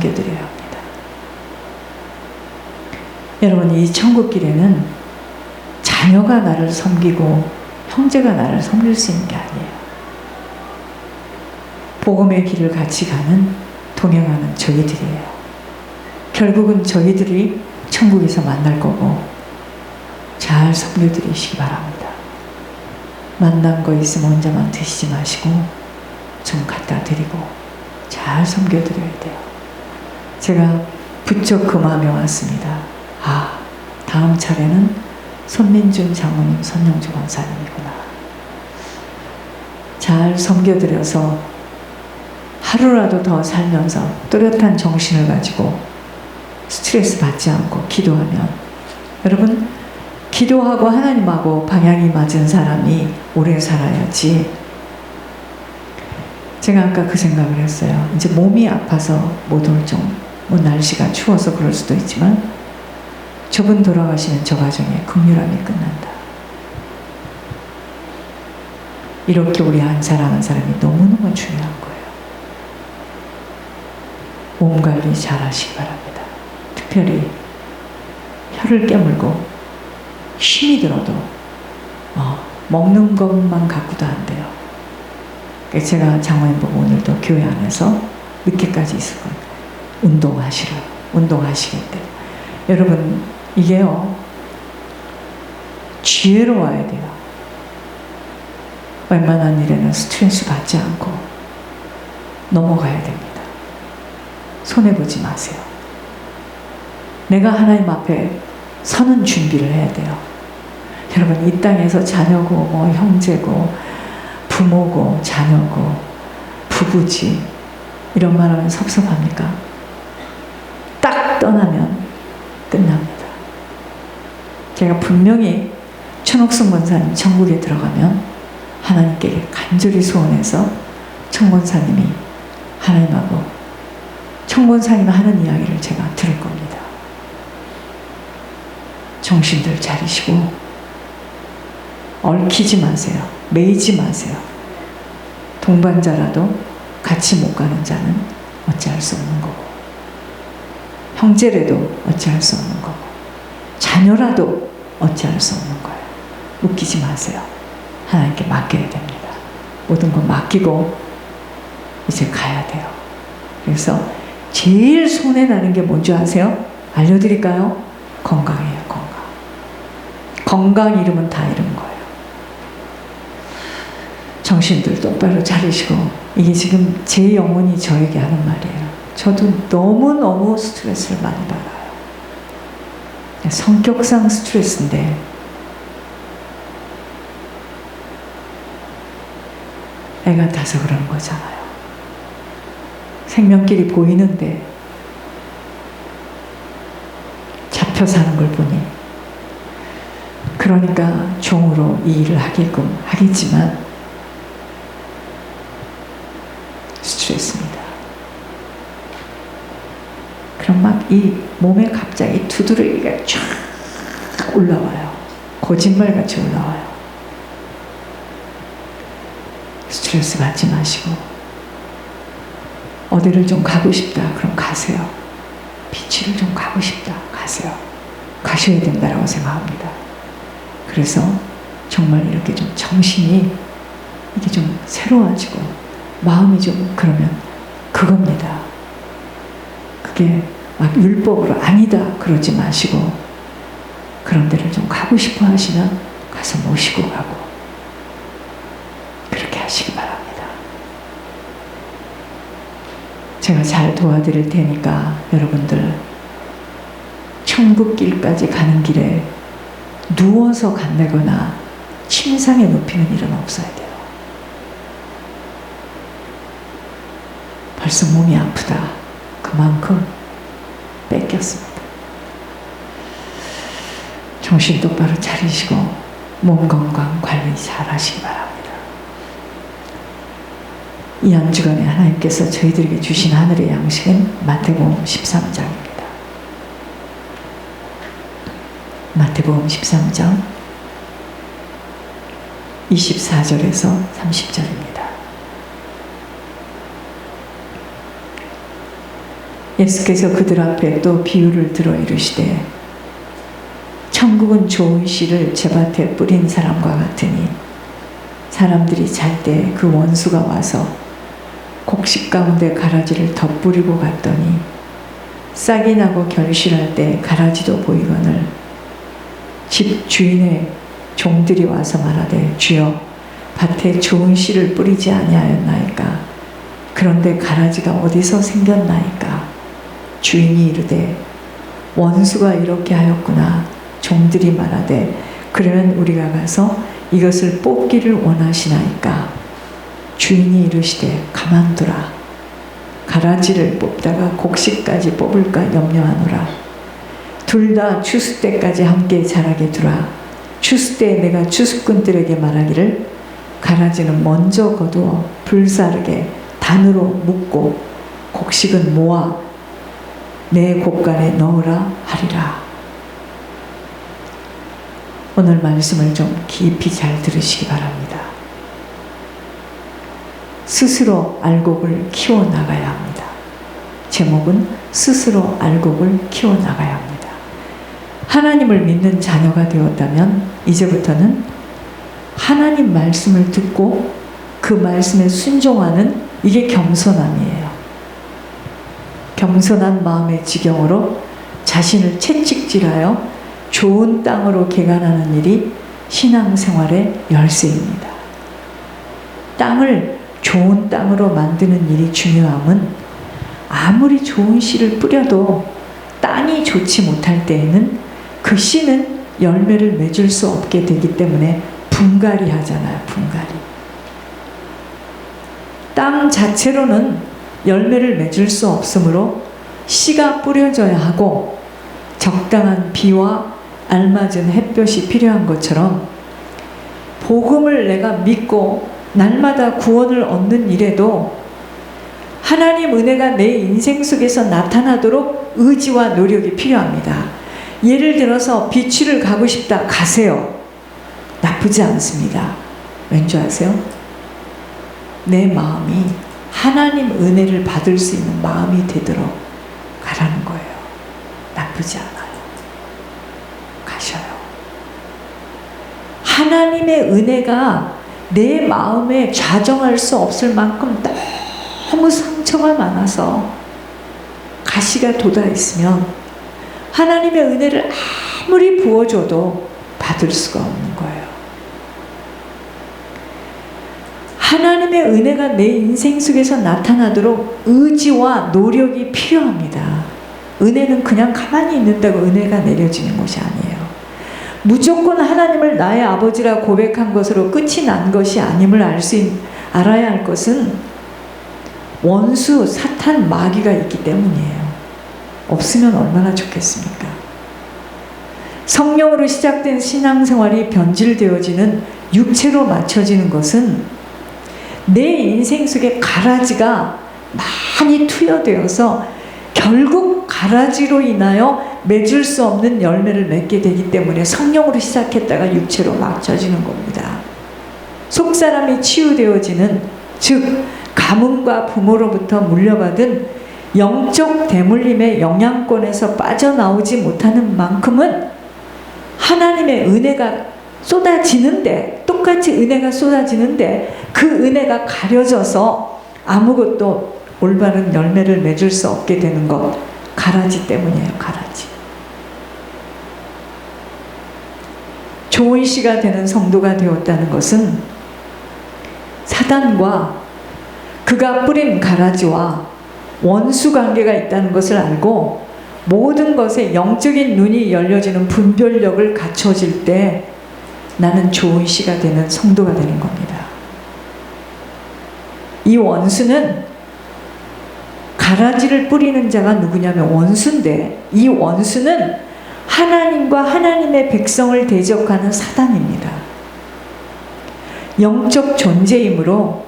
섬겨드려야 합니다. 여러분, 이 천국길에는 자녀가 나를 섬기고 형제가 나를 섬길 수 있는 게 아니에요. 복음의 길을 같이 가는, 동행하는 저희들이에요. 결국은 저희들이 천국에서 만날 거고, 잘 섬겨드리시기 바랍니다. 만난 거 있으면 혼자만 드시지 마시고 좀 갖다 드리고 잘 섬겨드려야 돼요. 제가 부쩍 그 마음이 왔습니다. 다음 차례는 손민준 장모님, 손영주 권사님이구나. 잘 섬겨드려서 하루라도 더 살면서 또렷한 정신을 가지고 스트레스 받지 않고 기도하면, 여러분, 기도하고 하나님하고 방향이 맞은 사람이 오래 살아야지. 제가 아까 그 생각을 했어요. 이제 몸이 아파서 못 올 뭐 날씨가 추워서 그럴 수도 있지만, 저분 돌아가시면 저 가정에 긍휼함이 끝난다. 이렇게 우리 한 사람 한 사람이 너무너무 중요한 거예요. 몸 관리 잘 하시기 바랍니다. 특별히 혀를 깨물고 힘이 들어도 먹는 것만 갖고도 안 돼요. 제가 장모님 보고 오늘도 교회 안에서 늦게까지 있을 거예요. 운동하시겠대요. 여러분, 이게요, 지혜로워야 돼요. 웬만한 일에는 스트레스 받지 않고 넘어가야 됩니다. 손해보지 마세요. 내가 하나님 앞에 서는 준비를 해야 돼요. 여러분, 이 땅에서 자녀고 뭐 형제고 부모고 자녀고 부부지 이런 말 하면 섭섭합니까? 딱 떠나면 끝납니다. 제가 분명히 천옥순 권사님 천국에 들어가면 하나님께 간절히 소원해서 천권사님이 하나님하고 천권사님이 하는 이야기를 제가 들을 겁니다. 정신들 차리시고 얽히지 마세요. 매이지 마세요. 동반자라도 같이 못 가는 자는 어찌할 수 없는 거고, 형제라도 어찌할 수 없는 거고, 자녀라도 어찌할 수 없는 거예요. 웃기지 마세요. 하나님께 맡겨야 됩니다. 모든 거 맡기고 이제 가야 돼요. 그래서 제일 손해나는 게 뭔지 아세요? 알려드릴까요? 건강이에요. 건강 잃으면 다 잃은 거예요. 정신들 똑바로 차리시고, 이게 지금 제 영혼이 저에게 하는 말이에요. 저도 너무너무 스트레스를 많이 받아요. 성격상 스트레스인데, 애 같아서 그런 거잖아요. 생명길이 보이는데 잡혀 사는 걸 보니, 그러니까 종으로 이 일을 하겠지만 스트레스입니다. 그럼 막 이 몸에 갑자기 두드러기가 쫙 올라와요. 거짓말같이 올라와요. 스트레스 받지 마시고, 어디를 좀 가고 싶다 그럼 가세요. 비치를 좀 가고 싶다 가세요. 가셔야 된다고 생각합니다. 그래서 정말 이렇게 좀 정신이 이게 좀 새로워지고 마음이 좀, 그러면 그겁니다. 그게 막 율법으로 아니다 그러지 마시고, 그런 데를 좀 가고 싶어 하시면 가서 모시고 가고 그렇게 하시기 바랍니다. 제가 잘 도와드릴 테니까 여러분들 천국길까지 가는 길에 누워서 간다거나 침상에 눕히는 일은 없어야 돼요. 벌써 몸이 아프다. 그만큼 뺏겼습니다. 정신 똑바로 차리시고 몸 건강 관리 잘 하시기 바랍니다. 이 한 주간에 하나님께서 저희들에게 주신 하늘의 양식은 마태복음 13장입니다. 마태복음 13장 24절에서 30절입니다. 예수께서 그들 앞에 또 비유를 들어 이르시되 천국은 좋은 씨를 제밭에 뿌린 사람과 같으니 사람들이 잘 때 그 원수가 와서 곡식 가운데 가라지를 덧뿌리고 갔더니 싹이 나고 결실할 때 가라지도 보이거늘 집 주인의 종들이 와서 말하되 주여 밭에 좋은 씨를 뿌리지 아니하였나이까 그런데 가라지가 어디서 생겼나이까 주인이 이르되 원수가 이렇게 하였구나 종들이 말하되 그러면 우리가 가서 이것을 뽑기를 원하시나이까 주인이 이르시되 가만두라 가라지를 뽑다가 곡식까지 뽑을까 염려하노라 둘 다 추수 때까지 함께 자라게 두라 추수 때에 내가 추수꾼들에게 말하기를 가라지는 먼저 거두어 불사르게 단으로 묶고 곡식은 모아 내 곡간에 넣으라 하리라. 오늘 말씀을 좀 깊이 잘 들으시기 바랍니다. 스스로 알곡을 키워나가야 합니다. 제목은 스스로 알곡을 키워나가야 합니다. 하나님을 믿는 자녀가 되었다면 이제부터는 하나님 말씀을 듣고 그 말씀에 순종하는 이게 겸손함이에요. 겸손한 마음의 지경으로 자신을 채찍질하여 좋은 땅으로 개간하는 일이 신앙생활의 열쇠입니다. 땅을 좋은 땅으로 만드는 일이 중요함은 아무리 좋은 씨를 뿌려도 땅이 좋지 못할 때에는 그 씨는 열매를 맺을 수 없게 되기 때문에 분갈이 하잖아요. 분갈이. 땅 자체로는 열매를 맺을 수 없으므로 씨가 뿌려져야 하고 적당한 비와 알맞은 햇볕이 필요한 것처럼 복음을 내가 믿고 날마다 구원을 얻는 일에도 하나님 은혜가 내 인생 속에서 나타나도록 의지와 노력이 필요합니다. 예를 들어서 비추를 가고 싶다. 가세요. 나쁘지 않습니다. 왠지 아세요? 내 마음이 하나님 은혜를 받을 수 있는 마음이 되도록 가라는 거예요. 나쁘지 않아요. 가셔요. 하나님의 은혜가 내 마음에 좌정할 수 없을 만큼 너무 상처가 많아서 가시가 돋아 있으면 하나님의 은혜를 아무리 부어줘도 받을 수가 없는 거예요. 하나님의 은혜가 내 인생 속에서 나타나도록 의지와 노력이 필요합니다. 은혜는 그냥 가만히 있는다고 은혜가 내려지는 것이 아니에요. 무조건 하나님을 나의 아버지라 고백한 것으로 끝이 난 것이 아님을 알아야 할 것은 원수, 사탄, 마귀가 있기 때문이에요. 없으면 얼마나 좋겠습니까? 성령으로 시작된 신앙생활이 변질되어지는 육체로 맞춰지는 것은 내 인생 속에 가라지가 많이 투여되어서 결국 가라지로 인하여 맺을 수 없는 열매를 맺게 되기 때문에 성령으로 시작했다가 육체로 맞춰지는 겁니다. 속사람이 치유되어지는, 즉 가문과 부모로부터 물려받은 영적 대물림의 영향권에서 빠져나오지 못하는 만큼은 하나님의 은혜가 쏟아지는데, 똑같이 은혜가 쏟아지는데 그 은혜가 가려져서 아무것도 올바른 열매를 맺을 수 없게 되는 것, 가라지 때문이에요. 가라지. 좋은 씨가 되는 성도가 되었다는 것은 사단과 그가 뿌린 가라지와 원수 관계가 있다는 것을 알고 모든 것에 영적인 눈이 열려지는 분별력을 갖춰질 때 나는 좋은 씨가 되는 성도가 되는 겁니다. 이 원수는, 가라지를 뿌리는 자가 누구냐면 원수인데, 이 원수는 하나님과 하나님의 백성을 대적하는 사단입니다. 영적 존재이므로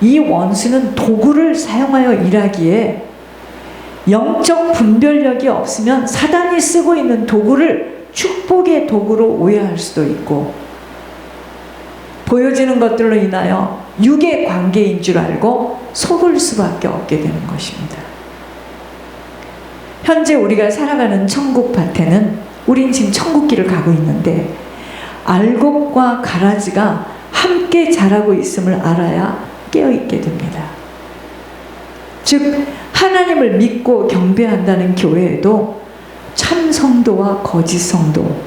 이 원수는 도구를 사용하여 일하기에 영적 분별력이 없으면 사단이 쓰고 있는 도구를 축복의 도구로 오해할 수도 있고, 보여지는 것들로 인하여 육의 관계인 줄 알고 속을 수밖에 없게 되는 것입니다. 현재 우리가 살아가는 천국 밭에는 우린 지금 천국길을 가고 있는데 알곡과 가라지가 함께 자라고 있음을 알아야 깨어있게 됩니다. 즉 하나님을 믿고 경배한다는 교회에도 참 성도와 거짓 성도,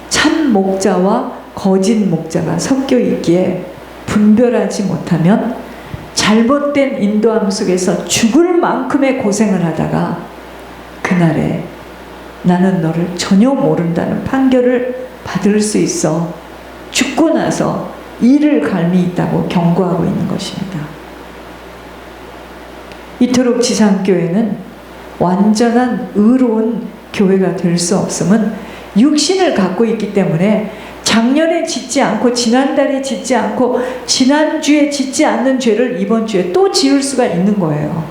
참 목자와 거짓 목자가 섞여 있기에 분별하지 못하면 잘못된 인도함 속에서 죽을 만큼의 고생을 하다가 그날에 나는 너를 전혀 모른다는 판결을 받을 수 있어 죽고 나서 이를 갈미 있다고 경고하고 있는 것입니다. 이토록 지상교회는 완전한 의로운 교회가 될 수 없음은 육신을 갖고 있기 때문에 작년에 짓지 않고 지난달에 짓지 않고 지난주에 짓지 않는 죄를 이번 주에 또 지을 수가 있는 거예요.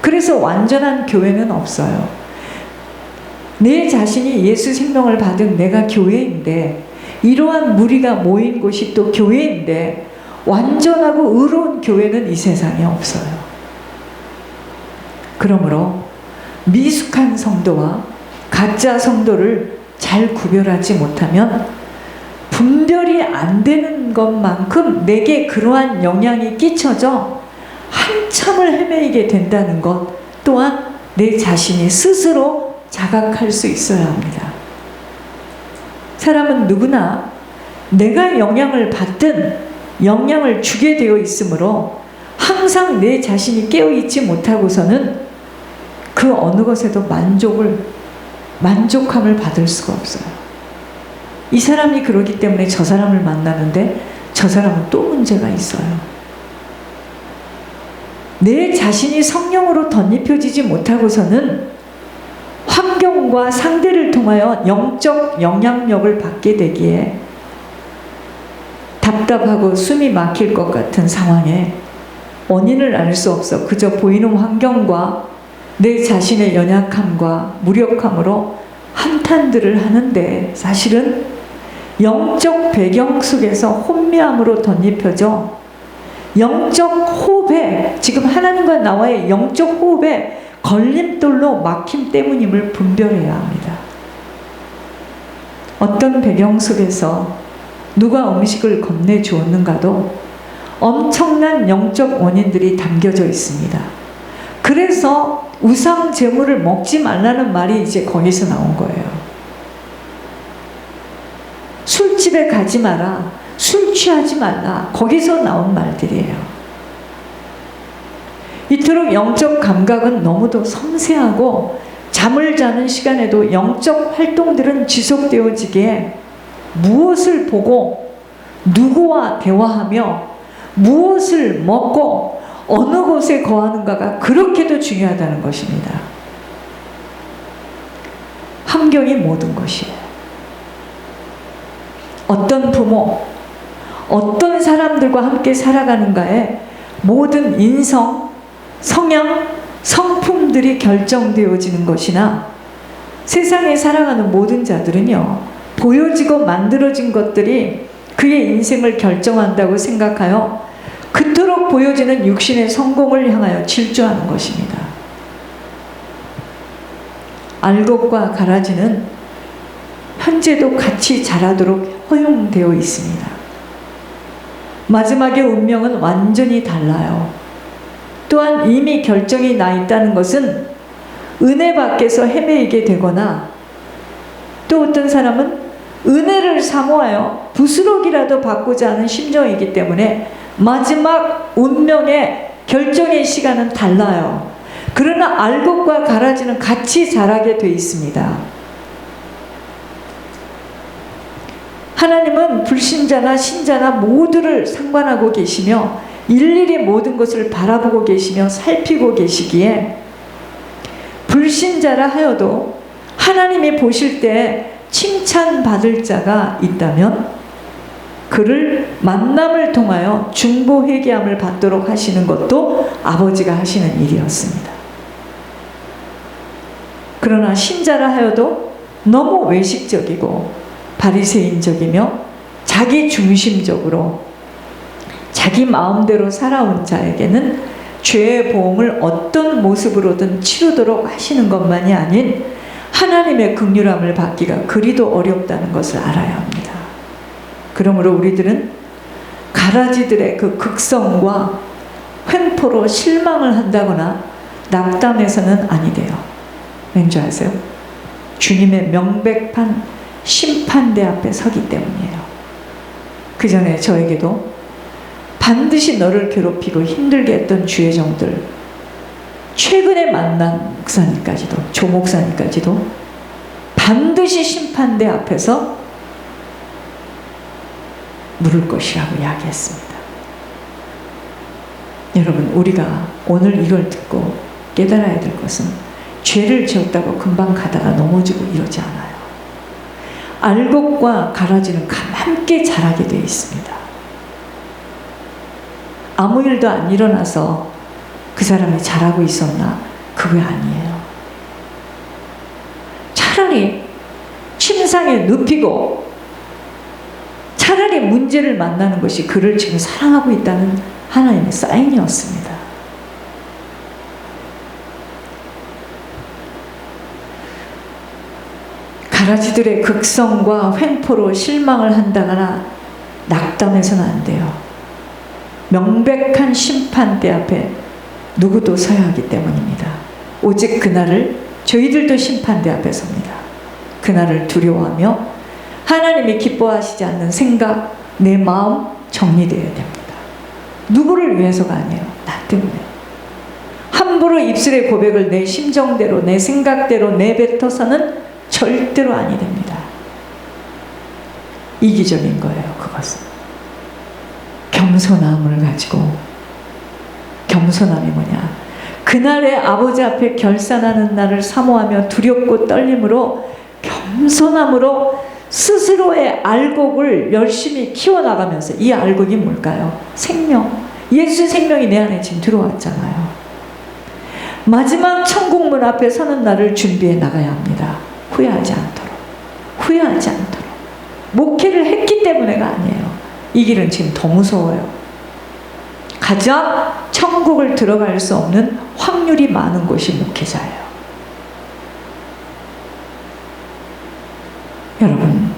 그래서 완전한 교회는 없어요. 내 자신이 예수 생명을 받은 내가 교회인데 이러한 무리가 모인 곳이 또 교회인데 완전하고 의로운 교회는 이 세상에 없어요. 그러므로 미숙한 성도와 가짜 성도를 잘 구별하지 못하면 분별이 안 되는 것만큼 내게 그러한 영향이 끼쳐져 한참을 헤매이게 된다는 것 또한 내 자신이 스스로 자각할 수 있어야 합니다. 사람은 누구나 내가 영향을 받든 영향을 주게 되어 있으므로 항상 내 자신이 깨어있지 못하고서는 그 어느 것에도 만족함을 받을 수가 없어요. 이 사람이 그러기 때문에 저 사람을 만나는데 저 사람은 또 문제가 있어요. 내 자신이 성령으로 덧입혀지지 못하고서는 환경과 상대를 통하여 영적 영향력을 받게 되기에 답답하고 숨이 막힐 것 같은 상황에 원인을 알 수 없어 그저 보이는 환경과 내 자신의 연약함과 무력함으로 한탄들을 하는데 사실은 영적 배경 속에서 혼미함으로 덧입혀져 영적 호흡에 지금 하나님과 나와의 영적 호흡에 걸림돌로 막힘 때문임을 분별해야 합니다. 어떤 배경 속에서 누가 음식을 건네주었는가도 엄청난 영적 원인들이 담겨져 있습니다. 그래서 우상 제물을 먹지 말라는 말이 이제 거기서 나온 거예요. 술집에 가지 마라, 술 취하지 말라, 거기서 나온 말들이에요. 이토록 영적 감각은 너무도 섬세하고 잠을 자는 시간에도 영적 활동들은 지속되어지기에 무엇을 보고 누구와 대화하며 무엇을 먹고 어느 곳에 거하는가가 그렇게도 중요하다는 것입니다. 환경이 모든 것이에요. 어떤 부모, 어떤 사람들과 함께 살아가는가에 모든 인성, 성향, 성품들이 결정되어지는 것이나 세상에 살아가는 모든 자들은요, 보여지고 만들어진 것들이 그의 인생을 결정한다고 생각하여 그토록 보여지는 육신의 성공을 향하여 질주하는 것입니다. 알곡과 가라지는 현재도 같이 자라도록 허용되어 있습니다. 마지막의 운명은 완전히 달라요. 또한 이미 결정이 나 있다는 것은 은혜 밖에서 헤매이게 되거나 또 어떤 사람은 은혜를 사모하여 부스럭이라도 받고자 하는 심정이기 때문에 마지막 운명의 결정의 시간은 달라요. 그러나 알곡과 가라지는 같이 자라게 돼 있습니다. 하나님은 불신자나 신자나 모두를 상관하고 계시며 일일이 모든 것을 바라보고 계시며 살피고 계시기에 불신자라 하여도 하나님이 보실 때 칭찬받을 자가 있다면 그를 만남을 통하여 중보 회개함을 받도록 하시는 것도 아버지가 하시는 일이었습니다. 그러나 신자라 하여도 너무 외식적이고 바리새인적이며 자기 중심적으로 자기 마음대로 살아온 자에게는 죄의 보응을 어떤 모습으로든 치르도록 하시는 것만이 아닌 하나님의 긍휼함을 받기가 그리도 어렵다는 것을 알아야 합니다. 그러므로 우리들은 가라지들의 그 극성과 횡포로 실망을 한다거나 낙담해서는 아니 돼요. 왠지 아세요? 주님의 명백한 심판대 앞에 서기 때문이에요. 그 전에 저에게도 반드시 너를 괴롭히고 힘들게 했던 주의 종들, 최근에 만난 목사님까지도, 조 목사님까지도 반드시 심판대 앞에서 물을 것이라고 이야기했습니다. 여러분, 우리가 오늘 이걸 듣고 깨달아야 될 것은 죄를 지었다고 금방 가다가 넘어지고 이러지 않아요. 알곡과 가라지는 함께 자라게 되어 있습니다. 아무 일도 안 일어나서 그 사람이 잘하고 있었나? 그게 아니에요. 차라리 침상에 눕히고 차라리 문제를 만나는 것이 그를 지금 사랑하고 있다는 하나님의 사인이었습니다. 가라지들의 극성과 횡포로 실망을 한다거나 낙담해서는 안 돼요. 명백한 심판대 앞에 누구도 서야 하기 때문입니다. 오직 그날을 저희들도 심판대 앞에 섭니다. 그날을 두려워하며 하나님이 기뻐하시지 않는 생각, 내 마음 정리되어야 됩니다. 누구를 위해서가 아니에요. 나 때문에. 함부로 입술의 고백을 내 심정대로, 내 생각대로 내뱉어서는 절대로 아니 됩니다. 이기적인 거예요. 그것은 겸손함을 가지고, 겸손함이 뭐냐? 그날의 아버지 앞에 결산하는 날을 사모하며 두렵고 떨림으로 겸손함으로 스스로의 알곡을 열심히 키워나가면서, 이 알곡이 뭘까요? 생명. 예수의 생명이 내 안에 지금 들어왔잖아요. 마지막 천국문 앞에 서는 날을 준비해 나가야 합니다. 후회하지 않도록. 후회하지 않도록. 목회를 했기 때문에가 아니에요. 이 길은 지금 더 무서워요. 가장 천국을 들어갈 수 없는 확률이 많은 곳이 목회자예요. 여러분,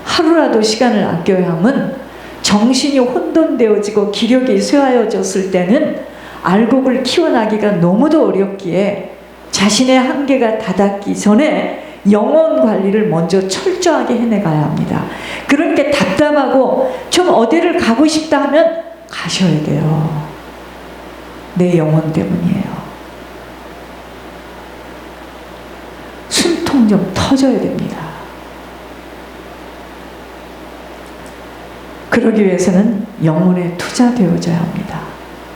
하루라도 시간을 아껴야 함은 정신이 혼돈되어지고 기력이 쇠하여졌을 때는 알곡을 키워나기가 너무도 어렵기에 자신의 한계가 닿기 전에 영혼 관리를 먼저 철저하게 해내가야 합니다. 그러니까 답답하고 좀 어디를 가고 싶다 하면 가셔야 돼요. 내 영혼 때문이에요. 숨통 좀 터져야 됩니다. 그러기 위해서는 영혼에 투자되어져야 합니다.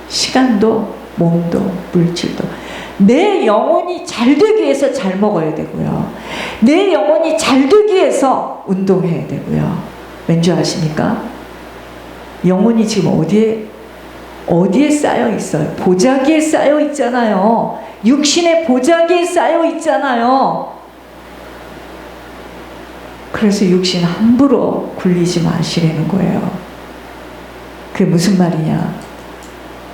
시간도, 몸도, 물질도. 내 영혼이 잘 되기 위해서 잘 먹어야 되고요. 내 영혼이 잘 되기 위해서 운동해야 되고요. 왠지 아십니까? 영혼이 지금 어디에 쌓여 있어요? 보자기에 쌓여 있잖아요. 육신의 보자기에 쌓여 있잖아요. 그래서 육신 함부로 굴리지 마시라는 거예요. 그게 무슨 말이냐?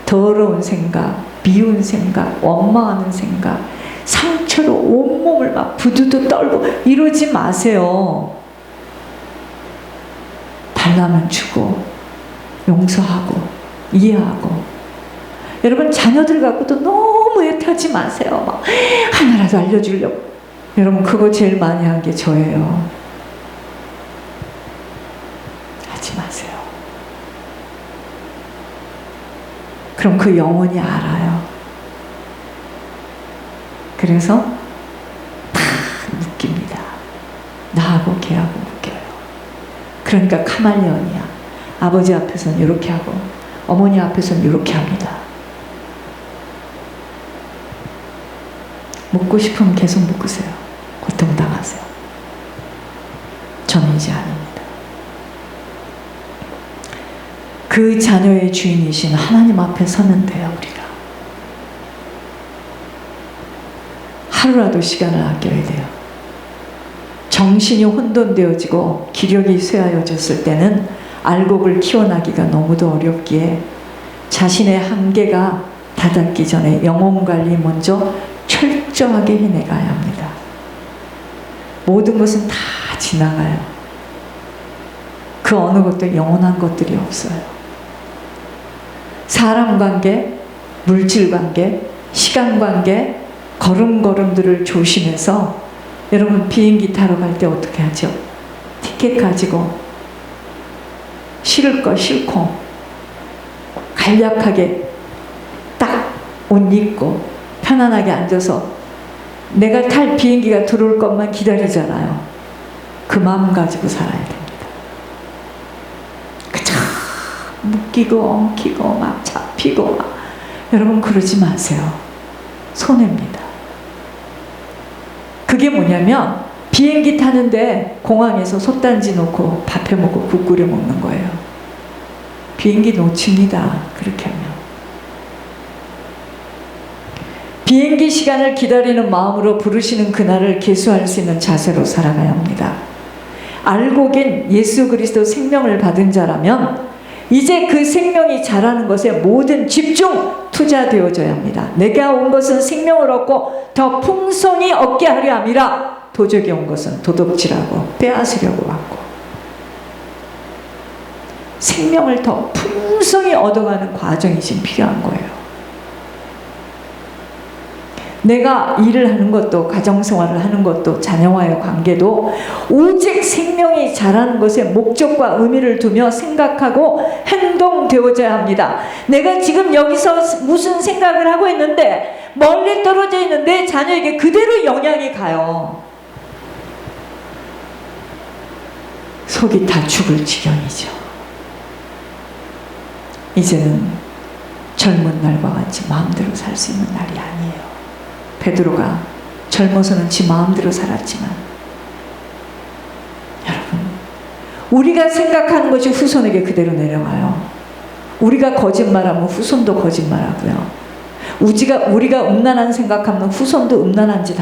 더러운 생각, 미운 생각, 원망하는 생각, 상처로 온몸을 막 부두도 떨고 이러지 마세요. 달라면 주고, 용서하고, 이해하고. 여러분, 자녀들 갖고도 너무 애타지 마세요. 막 하나라도 알려주려고. 여러분, 그거 제일 많이 한 게 저예요. 하지 마세요. 그럼 그 영혼이 알아요. 그래서 다 묶입니다. 나하고 걔하고 묶여요. 그러니까 카말레온이야. 아버지 앞에서는 이렇게 하고 어머니 앞에서는 이렇게 합니다. 묶고 싶으면 계속 묶으세요. 고통당하세요. 저는 이제 아닙니다. 그 자녀의 주인이신 하나님 앞에 서면 돼요. 우리가 하루라도 시간을 아껴야 돼요. 정신이 혼돈되어지고 기력이 쇠하여졌을 때는 알곡을 키워나기가 너무도 어렵기에 자신의 한계가 닫기 전에 영혼 관리 먼저 철저하게 해내가야 합니다. 모든 것은 다 지나가요. 그 어느 것도 영원한 것들이 없어요. 사람 관계, 물질 관계, 시간 관계, 걸음걸음들을 조심해서 여러분 비행기 타러 갈 때 어떻게 하죠? 티켓 가지고 싫을 거 싫고 간략하게 딱 옷 입고 편안하게 앉아서 내가 탈 비행기가 들어올 것만 기다리잖아요. 그 마음 가지고 살아야 됩니다. 그저 묶이고 엉키고 막 잡히고 막. 여러분 그러지 마세요. 손해입니다. 그게 뭐냐면 비행기 타는데 공항에서 솥단지 놓고 밥 해 먹고 국 끓여 먹는 거예요. 비행기 놓칩니다. 그렇게 하면. 비행기 시간을 기다리는 마음으로 부르시는 그날을 계수할 수 있는 자세로 살아가야 합니다. 알고 깬 예수 그리스도 생명을 받은 자라면 이제 그 생명이 자라는 것에 모든 집중 투자되어져야 합니다. 내가 온 것은 생명을 얻고 더 풍성히 얻게 하려 함이라. 도적이 온 것은 도둑질하고 빼앗으려고 왔고, 생명을 더 풍성히 얻어가는 과정이 지금 필요한 거예요. 내가 일을 하는 것도, 가정생활을 하는 것도, 자녀와의 관계도 오직 생명이 자라는 것에 목적과 의미를 두며 생각하고 행동되어져야 합니다. 내가 지금 여기서 무슨 생각을 하고 있는데 멀리 떨어져 있는 내 자녀에게 그대로 영향이 가요. 속이 다 죽을 지경이죠. 이제는 젊은 날과 같이 마음대로 살 수 있는 날이 아니에요. 베드로가 젊어서는 지 마음대로 살았지만, 여러분, 우리가 생각하는 것이 후손에게 그대로 내려가요. 우리가 거짓말하면 후손도 거짓말하고요. 우리가 음란한 생각하면 후손도 음란한 짓